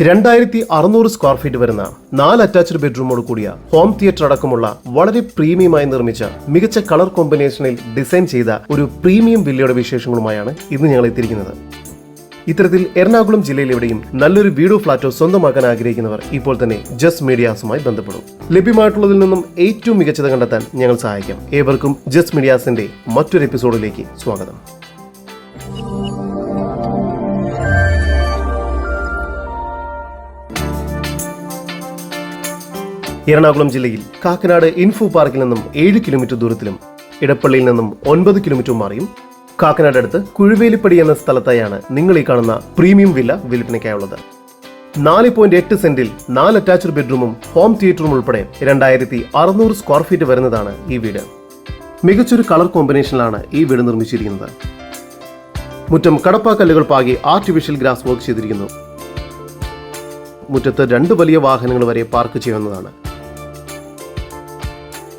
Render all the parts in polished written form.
2600 square feet വരുന്ന 4 attached ബെഡ്റൂമോട് കൂടിയ home theatre അടക്കമുള്ള വളരെ പ്രീമിയമായി നിർമ്മിച്ച മികച്ച കളർ കോമ്പിനേഷനിൽ ഡിസൈൻ ചെയ്ത ഒരു പ്രീമിയം വില്ലയുടെ വിശേഷങ്ങളുമായാണ് ഇന്ന് ഞങ്ങൾ എത്തിയിരിക്കുന്നത്. ഇത്തരത്തിൽ എറണാകുളം ജില്ലയിൽ എവിടെയും നല്ലൊരു വീടോ ഫ്ലാറ്റോ സ്വന്തമാക്കാൻ ആഗ്രഹിക്കുന്നവർ ഇപ്പോൾ തന്നെ ജസ്റ്റ് മീഡിയാസുമായി ബന്ധപ്പെടും. ലഭ്യമായിട്ടുള്ളതിൽ നിന്നും ഏറ്റവും മികച്ചത് കണ്ടെത്താൻ ഞങ്ങൾ സഹായിക്കാം. ഏവർക്കും ജസ്റ്റ് മീഡിയാസിന്റെ മറ്റൊരു എപ്പിസോഡിലേക്ക് സ്വാഗതം. എറണാകുളം ജില്ലയിൽ കാക്കനാട് ഇൻഫോ പാർക്കിൽ നിന്നും 7 കിലോമീറ്റർ ദൂരത്തിലും ഇടപ്പള്ളിയിൽ നിന്നും 9 കിലോമീറ്റർ മാറിയും കാക്കനാട് അടുത്ത് കുഴുവേലിപ്പടി എന്ന സ്ഥലത്തായാണ് നിങ്ങൾ ഈ കാണുന്ന പ്രീമിയം വില്ല വിൽപ്പനയ്ക്കായുള്ളത്. 4.8 സെന്റിൽ 4 അറ്റാച്ച്ഡ് ബെഡ്റൂമും ഹോം തിയേറ്ററും ഉൾപ്പെടെ 2600 സ്ക്വയർ ഫീറ്റ് വരുന്നതാണ് ഈ വീട്. മികച്ചൊരു കളർ കോമ്പിനേഷനിലാണ് ഈ വീട് നിർമ്മിച്ചിരിക്കുന്നത്. മുറ്റം കടപ്പാക്കല്ലുകൾ പാകി ആർട്ടിഫിഷ്യൽ ഗ്രാസ് വർക്ക് ചെയ്തിരിക്കുന്നു. മുറ്റത്ത് 2 വലിയ വാഹനങ്ങൾ വരെ പാർക്ക് ചെയ്യാവുന്നതാണ്.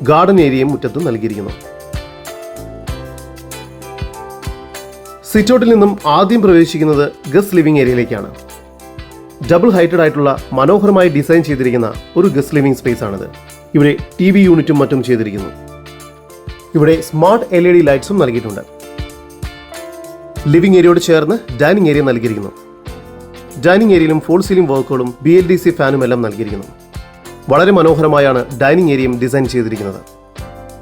ഗാർഡൻ ഏരിയയും മുറ്റത്ത് നൽകിയിരിക്കുന്നു. സിറ്റൗട്ടിൽ നിന്നും ആദ്യം പ്രവേശിക്കുന്നത് ഗസ്റ്റ് ലിവിംഗ് ഏരിയയിലേക്കാണ്. ഡബിൾ ഹൈറ്റഡ് ആയിട്ടുള്ള മനോഹരമായി ഡിസൈൻ ചെയ്തിരിക്കുന്ന ഒരു ഗസ്റ്റ് ലിവിംഗ് സ്പേസ് ആണിത്. ഇവിടെ TV യൂണിറ്റും മറ്റും ചെയ്തിരിക്കുന്നു. ഇവിടെ സ്മാർട്ട് LED ലൈറ്റ്സും നൽകിയിട്ടുണ്ട്. ലിവിംഗ് ഏരിയയോട് ചേർന്ന് ഡൈനിങ് ഏരിയ നൽകിയിരിക്കുന്നു. ഡൈനിങ് ഏരിയയിലും ഫോൾ സീലിംഗ് വർക്കുകളും BLDC ഫാനും എല്ലാം നൽകിയിരിക്കുന്നു. വളരെ മനോഹരമായാണ് ഡൈനിങ് ഏരിയയും ഡിസൈൻ ചെയ്തിരിക്കുന്നത്.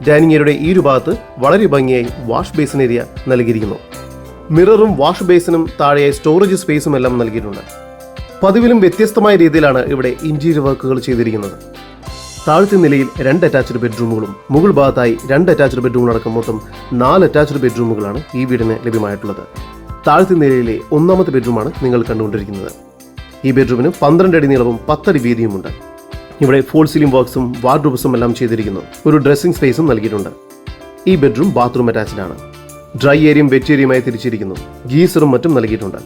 ഡൈനിങ് ഏരിയയുടെ ഈ ഒരു ഭാഗത്ത് വളരെ ഭംഗിയായി വാഷ് ബേസിൻ ഏരിയ നൽകിയിരിക്കുന്നു. മിററും വാഷ് ബേസിനും താഴെയായി സ്റ്റോറേജ് സ്പേസും എല്ലാം നൽകിയിട്ടുണ്ട്. പതിവിലും വ്യത്യസ്തമായ രീതിയിലാണ് ഇവിടെ ഇന്റീരിയർ വർക്കുകൾ ചെയ്തിരിക്കുന്നത്. താഴത്തെ നിലയിൽ 2 അറ്റാച്ച്ഡ് ബെഡ്റൂമുകളും മുകൾ ഭാഗത്തായി 2 അറ്റാച്ച്ഡ് ബെഡ്റൂമുകളടക്കം മൊത്തം 4 അറ്റാച്ച്ഡ് ബെഡ്റൂമുകളാണ് ഈ വീടിന് ലഭ്യമായിട്ടുള്ളത്. താഴത്തെ നിലയിലെ 1ാമത്തെ ബെഡ്റൂമാണ് നിങ്ങൾ കണ്ടുകൊണ്ടിരിക്കുന്നത്. ഈ ബെഡ്റൂമിന് 12 അടി നീളവും 10 അടി വീതിയുമുണ്ട്. ഇവിടെ ഫോൾ സീലിംഗ് വർക്ക്സും വാർഡ്രോബ്സും എല്ലാം ചെയ്തിരിക്കുന്നു. ഒരു ഡ്രസ്സിംഗ് സ്പേസും നൽകിയിട്ടുണ്ട്. ഈ ബെഡ്റൂം ബാത്റൂം അറ്റാച്ച്ഡ് ആണ്. ഡ്രൈ ഏരിയയും വെറ്റ് ഏരിയയുമായി തിരിച്ചിരിക്കുന്നു. ഗീസറും മറ്റും നൽകിയിട്ടുണ്ട്.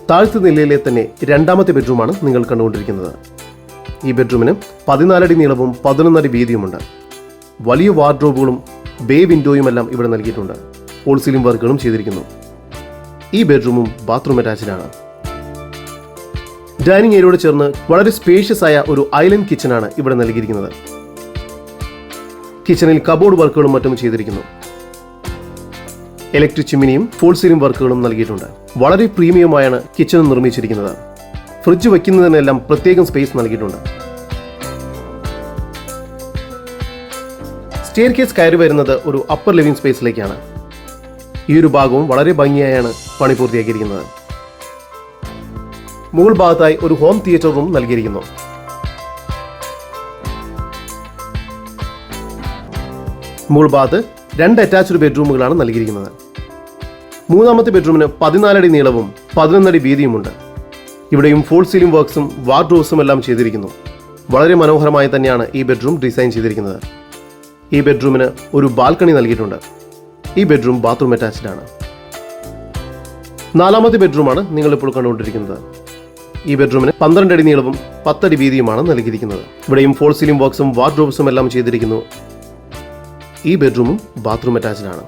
താഴത്തെ നിലയിലെ തന്നെ 2ാമത്തെ ബെഡ്റൂമാണ് നിങ്ങൾ കണ്ടുകൊണ്ടിരിക്കുന്നത്. ഈ ബെഡ്റൂമിന് 14 അടി നീളവും 11 അടി വീതിയുമുണ്ട്. വലിയ വാർഡ്രോബുകളും ബേ വിൻഡോയുമെല്ലാം ഇവിടെ നൽകിയിട്ടുണ്ട്. ഫോൾ സീലിംഗ് വർക്കുകളും ചെയ്തിരിക്കുന്നു. ഈ ബെഡ്റൂമും ബാത്റൂം അറ്റാച്ച്ഡ് ആണ്. ഡൈനിങ് ഏരിയയോട് ചേർന്ന് വളരെ സ്പേഷ്യസ് ആയ ഒരു ഐലൻഡ് കിച്ചണാണ് ഇവിടെ നൽകിയിരിക്കുന്നത്. കിച്ചണിൽ കബോർഡ് വർക്കുകളും മറ്റും ചെയ്തിരിക്കുന്നു. ഇലക്ട്രിക് ചിമ്മിനിയും ഫോൾ സീലിംഗ് വർക്കുകളും നൽകിയിട്ടുണ്ട്. വളരെ പ്രീമിയമായാണ് കിച്ചൺ നിർമ്മിച്ചിരിക്കുന്നത്. ഫ്രിഡ്ജ് വയ്ക്കുന്നതിനെല്ലാം പ്രത്യേകം സ്പേസ് നൽകിയിട്ടുണ്ട്. സ്റ്റെയർ കേസ് കയറി വരുന്നത് ഒരു അപ്പർ ലിവിംഗ് സ്പേസിലേക്കാണ്. ഈ ഒരു ഭാഗവും വളരെ ഭംഗിയായാണ് പണി പൂർത്തിയാക്കിയിരിക്കുന്നത്. മുകൾ ഭാഗത്തായി ഒരു ഹോം തിയേറ്റർ റൂം നൽകിയിരിക്കുന്നു. മുകൾ ഭാഗത്ത് 2 അറ്റാച്ച്ഡ് ബെഡ്റൂമുകളാണ് നൽകിയിരിക്കുന്നത്. 3ാമത്തെ ബെഡ്റൂമിന് 14 അടി നീളവും 11 അടി വീതിയുമുണ്ട്. ഇവിടെയും ഫോൾ സീലിംഗ് വർക്ക്സും വാർഡ്രോബ്സും എല്ലാം ചെയ്തിരിക്കുന്നു. വളരെ മനോഹരമായി തന്നെയാണ് ഈ ബെഡ്റൂം ഡിസൈൻ ചെയ്തിരിക്കുന്നത്. ഈ ബെഡ്റൂമിന് ഒരു ബാൽക്കണി നൽകിയിട്ടുണ്ട്. ഈ ബെഡ്റൂം ബാത്റൂം അറ്റാച്ച്ഡ് ആണ്. 4ാമത്തെ ബെഡ്റൂമാണ് നിങ്ങൾ ഇപ്പോൾ കണ്ടുകൊണ്ടിരിക്കുന്നത്. ഈ ബെഡ്റൂമിന് 12 അടി നീളവും 10 അടി വീതിയുമാണ് നൽകിയിരിക്കുന്നത്. ഇവിടെയും ഫോൾ സീലിംഗ് വർക്ക്സും വാർഡ്രോബ്സും എല്ലാം ചെയ്തിരിക്കുന്നു. ഈ ബെഡ്റൂമും ബാത്റൂം അറ്റാച്ച്ഡ് ആണ്.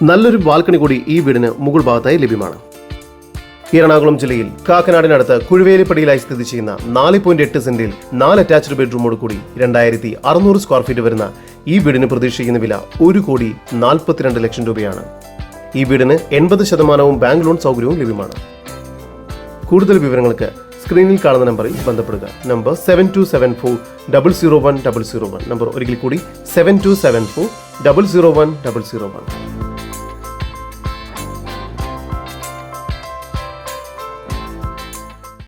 നല്ലൊരു ബാൽക്കണി കൂടി ഈ വീടിന് മുകൾ ഭാഗത്തായി ലഭ്യമാണ്. എറണാകുളം ജില്ലയിൽ കാക്കനാടിനടുത്ത് കുഴുവേലിപ്പടിയിലായി സ്ഥിതി ചെയ്യുന്ന 4.8 സെന്റിൽ 4 അറ്റാച്ച്ഡ് ബെഡ്റൂമോട് കൂടി 2600 സ്ക്വയർ ഫീറ്റ് വരുന്ന ഈ വീടിന് പ്രതീക്ഷിക്കുന്ന വില 1,42 ലക്ഷം രൂപയാണ്. ഈ വീടിന് 80% ബാങ്ക് ലോൺ സൗകര്യവും ലഭ്യമാണ്. കൂടുതൽ വിവരങ്ങൾക്ക് സ്ക്രീനിൽ കാണുന്ന നമ്പറിൽ ബന്ധപ്പെടുക. നമ്പർ 7274 001 001. നമ്പർ ഒരിക്കൽ കൂടി 7274 001 001.